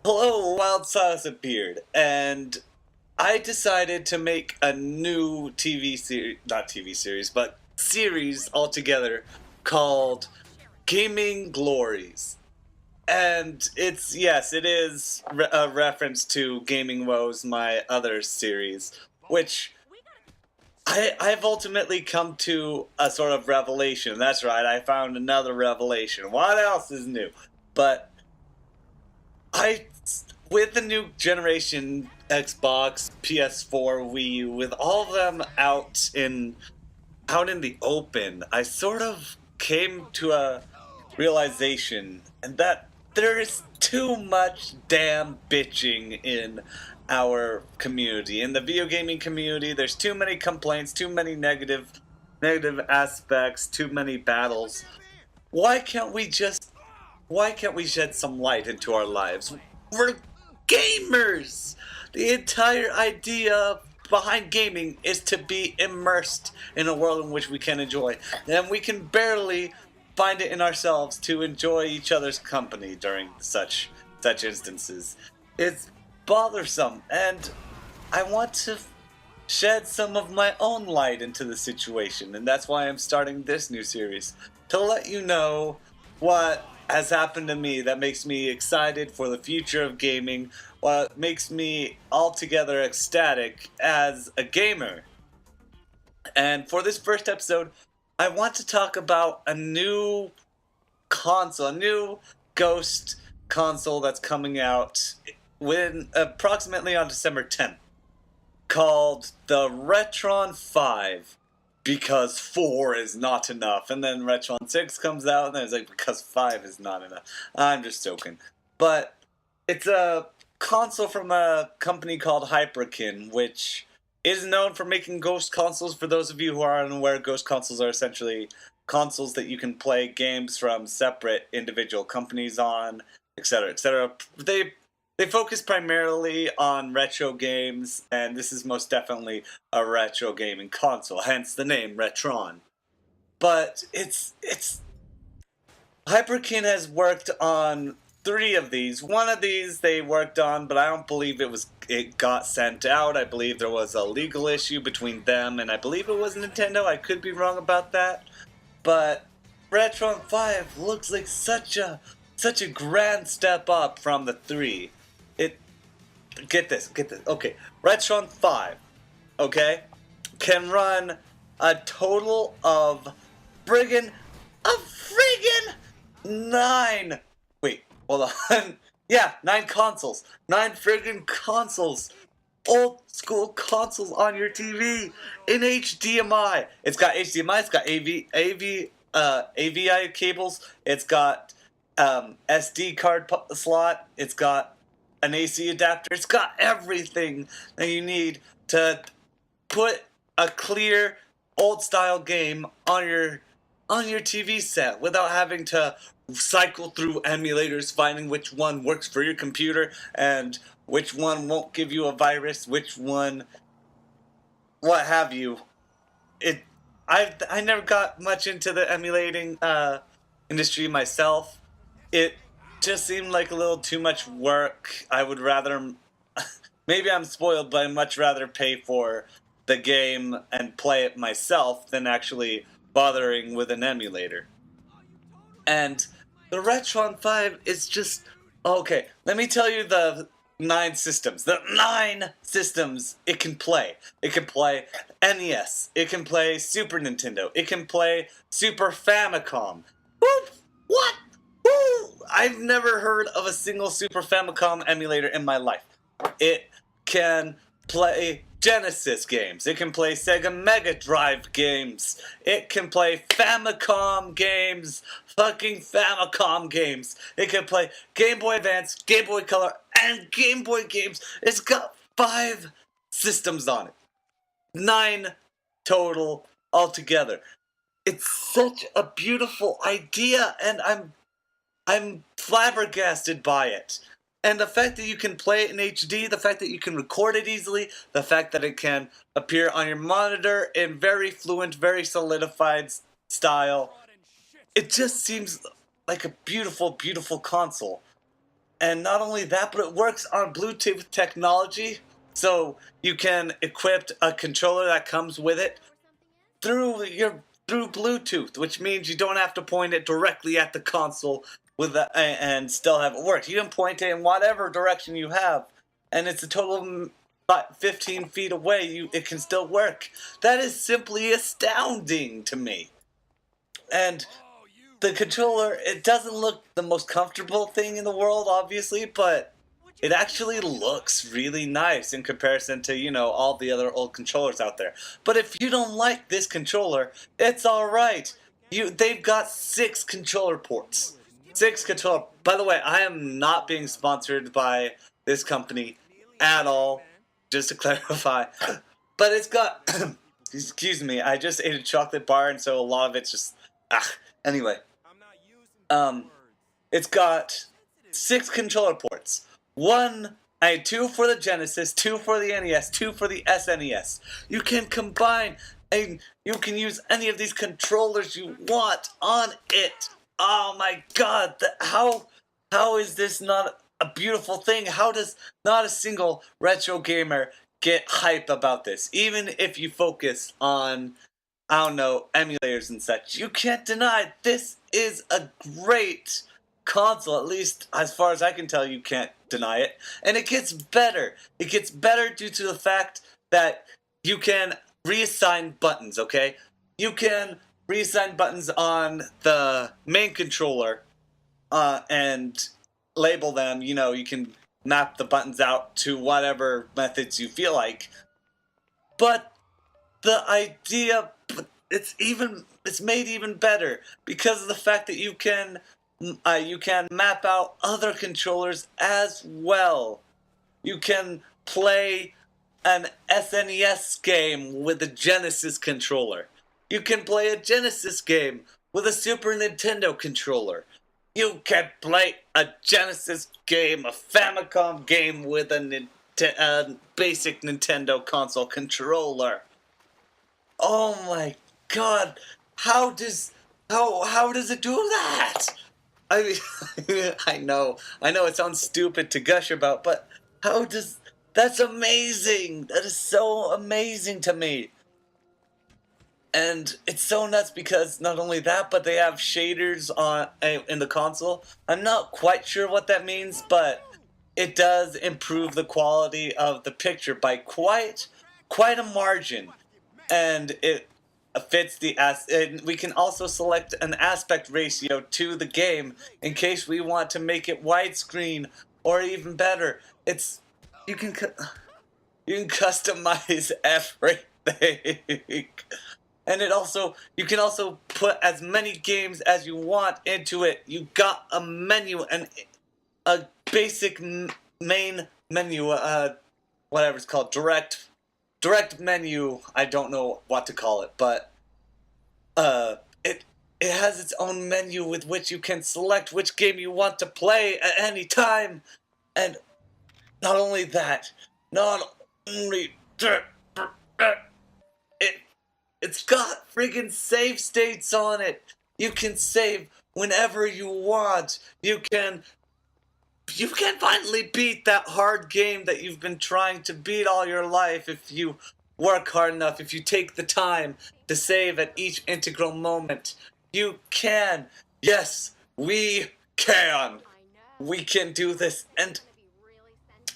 Hello, Wild Silas appeared, and I decided to make a new TV series, not TV series, but series altogether called Gaming Glories. And yes, it is a reference to Gaming Woes, my other series, which I've ultimately come to a sort of revelation. That's right, I found another revelation. What else is new? But I, with the new generation Xbox, PS4, Wii U, with all of them out in the open, I sort of came to a realization, and that there is too much damn bitching in our community. In the video gaming community, there's too many complaints, too many negative aspects, too many battles. Why can't we just why can't we shed some light into our lives? We're gamers! The entire idea behind gaming is to be immersed in a world in which we can enjoy. And we can barely find it in ourselves to enjoy each other's company during such instances. It's bothersome, and I want to shed some of my own light into the situation, and that's why I'm starting this new series, to let you know what has happened to me that makes me excited for the future of gaming, what makes me altogether ecstatic as a gamer. And for this first episode, I want to talk about a new console, a new Ghost console that's coming out when approximately on December 10th, called the Retron 5, because 4 is not enough. And then Retron 6 comes out, and then it's like, because 5 is not enough. I'm just joking. But it's a console from a company called Hyperkin, which is known for making Ghost consoles. For those of you who are unaware, Ghost consoles are essentially consoles that you can play games from separate individual companies on, etc., etc. They focus primarily on retro games, and this is most definitely a retro gaming console, hence the name Retron. But it's Hyperkin has worked on 3 of these. One of these they worked on, but I don't believe it got sent out. I believe there was a legal issue between them, and I believe it was Nintendo. I could be wrong about that. But Retron 5 looks like such a grand step up from the 3. It get this. Okay, Retron 5, okay, can run a total of friggin' 9. Wait, hold on. Yeah, 9 consoles. 9 friggin' consoles. Old school consoles on your TV in HDMI. It's got HDMI. It's got AVI cables. It's got SD card slot. It's got an AC adapter. It's got everything that you need to put a clear old style game on your TV set without having to cycle through emulators, finding which one works for your computer and which one won't give you a virus, which one, what have you. I never got much into the emulating industry myself. It just seemed like a little too much work. I would rather, maybe I'm spoiled, but I'd much rather pay for the game and play it myself than actually bothering with an emulator. And the Retron 5 is just, okay, let me tell you the 9 systems. The 9 systems it can play. It can play NES. It can play Super Nintendo. It can play Super Famicom. Woo! What? Woo! I've never heard of a single Super Famicom emulator in my life. It can play Genesis games. It can play Sega Mega Drive games. It can play Famicom games. Fucking Famicom games. It can play Game Boy Advance, Game Boy Color, and Game Boy games. It's got 5 systems on it. 9 total altogether. It's such a beautiful idea, and I'm flabbergasted by it. And the fact that you can play it in HD, the fact that you can record it easily, the fact that it can appear on your monitor in very fluent, very solidified style, it just seems like a beautiful, beautiful console. And not only that, but it works on Bluetooth technology. So you can equip a controller that comes with it through Bluetooth, which means you don't have to point it directly at the console and still have it work. You can point it in whatever direction you have, and it's a total of 15 feet away. It can still work. That is simply astounding to me. And the controller, it doesn't look the most comfortable thing in the world, obviously, but it actually looks really nice in comparison to, all the other old controllers out there. But if you don't like this controller, it's alright. They've got 6 controller ports. 6 controller. By the way, I am not being sponsored by this company at all, just to clarify. But it's got, excuse me, I just ate a chocolate bar, and so a lot of it's just, anyway. It's got 6 controller ports. 2 for the Genesis, 2 for the NES, 2 for the SNES. You can combine and you can use any of these controllers you want on it. Oh my god, how is this not a beautiful thing? How does not a single retro gamer get hype about this? Even if you focus on, I don't know, emulators and such, you can't deny this is a great console. At least as far as I can tell, you can't deny it. And it gets better. It gets better due to the fact that you can reassign buttons, okay? You can reassign buttons on the main controller and label them. You can map the buttons out to whatever methods you feel like. But the idea, it's made even better because of the fact that you can map out other controllers as well. You can play an SNES game with a Genesis controller. You can play a Genesis game with a Super Nintendo controller. You can play a Genesis game, a Famicom game with a basic Nintendo console controller. Oh my god, how does it do that? I mean, I know it sounds stupid to gush about, but that's amazing. That is so amazing to me. And it's so nuts because not only that, but they have shaders in the console. I'm not quite sure what that means, but it does improve the quality of the picture by quite a margin. And it fits and we can also select an aspect ratio to the game in case we want to make it widescreen, or even better, you can customize everything. And you can also put as many games as you want into it. You got a menu and a basic main menu, whatever it's called, direct menu. I don't know what to call it, but it has its own menu with which you can select which game you want to play at any time. And not only that, it's got friggin' save states on it. You can save whenever you want. You can finally beat that hard game that you've been trying to beat all your life if you work hard enough, if you take the time to save at each integral moment. You can. Yes, we can. We can do this. And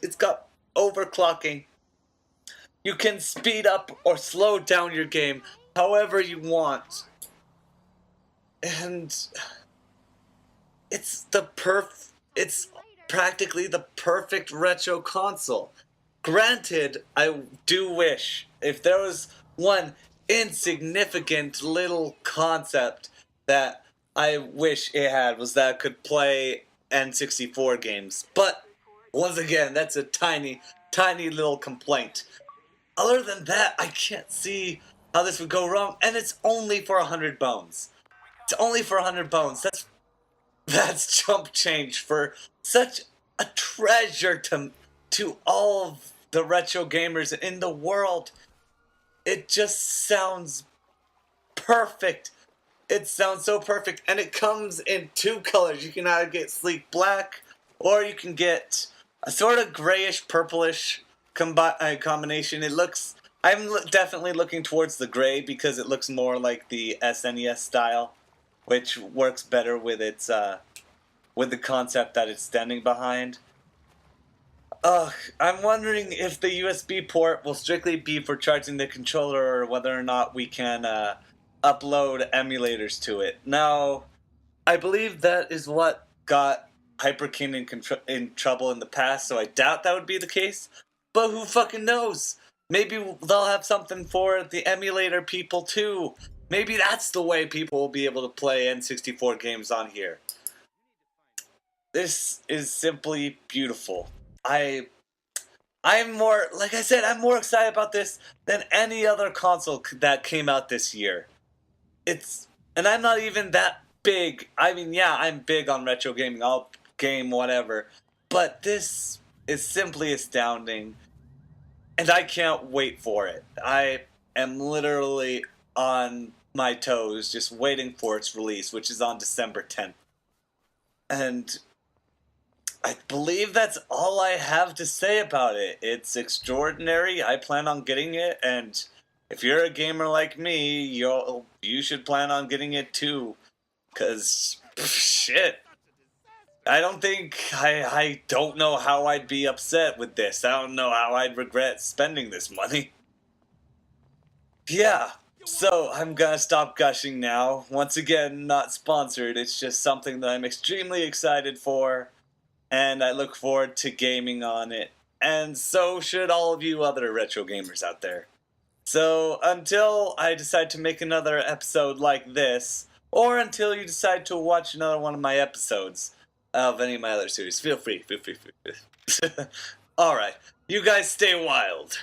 it's got overclocking. You can speed up or slow down your game however you want. And it's practically the perfect retro console. Granted, I do wish, if there was one insignificant little concept that I wish it had, was that it could play N64 games. But, once again, that's a tiny little complaint. Other than that, I can't see how this would go wrong, and it's only for 100 bones. It's only for 100 bones. That's chump change for such a treasure to all of the retro gamers in the world. It just sounds perfect. It sounds so perfect, and it comes in 2 colors. You can either get sleek black or you can get a sort of grayish purplish combination. It looks. Definitely looking towards the gray because it looks more like the SNES style, which works better with the concept that it's standing behind. Ugh, I'm wondering if the USB port will strictly be for charging the controller or whether or not we can upload emulators to it. Now, I believe that is what got Hyperkin in trouble in the past, so I doubt that would be the case. But who fucking knows? Maybe they'll have something for the emulator people too. Maybe that's the way people will be able to play N64 games on here. This is simply beautiful. I'm more, like I said, I'm more excited about this than any other console that came out this year. And I'm not even that big. I mean, yeah, I'm big on retro gaming. I'll game whatever. But this is simply astounding. And I can't wait for it. I am literally on my toes just waiting for its release, which is on December 10th. And I believe that's all I have to say about it. It's extraordinary. I plan on getting it, and if you're a gamer like me, you should plan on getting it too. Cause shit, I don't know how I'd be upset with this. I don't know how I'd regret spending this money. Yeah. So I'm gonna stop gushing now. Once again, not sponsored. It's just something that I'm extremely excited for, and I look forward to gaming on it. And so should all of you other retro gamers out there. So until I decide to make another episode like this, or until you decide to watch another one of my episodes of any of my other series, feel free. Alright, you guys stay wild.